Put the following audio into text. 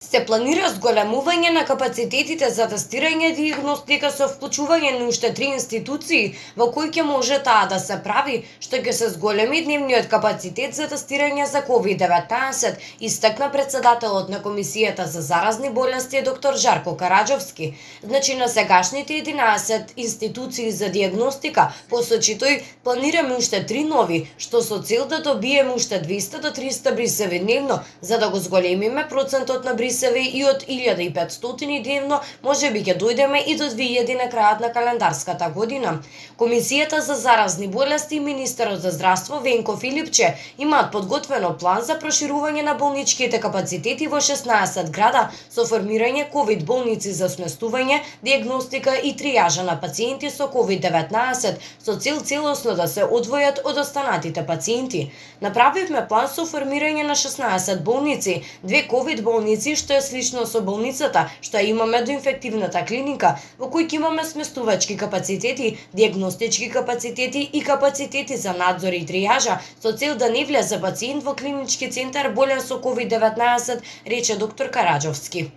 Се планира зголемување на капацитетите за тестирање и диагностика со вклучување на уште 3 институции во кои ќе може таа да се прави, што ќе се зголеми дневниот капацитет за тестирање за COVID-19, истакна председателот на Комисијата за заразни болести доктор Жарко Караџовски. Значи на сегашните 11 институции за диагностика, посочи тој, планираме уште 3 нови, што со цел да добиеме уште 200 до 300 брисеви дневно, за да го зголемиме процентот на брисеви и од 1500 дневно, можеби ќе дојдеме и до 2000 на крајот на календарската година. Комисијата за заразни болести и министерот за здравство Венко Филипче имаат подготвено план за проширување на болничките капацитети во 16 града со формирање ковид болници за сместување, диагностика и тријажа на пациенти со COVID-19 со цел целосно да се одвојат од останатите пациенти. Направивме план со формирање на 16 болници, 2 ковид болници што е слично со болницата што ја имаме до инфективната клиника, во кој ќе имаме сместувачки капацитети, диагностички капацитети и капацитети за надзор и тријажа со цел да не влезе пациент во клинички центар болен со COVID-19, рече доктор Караџовски.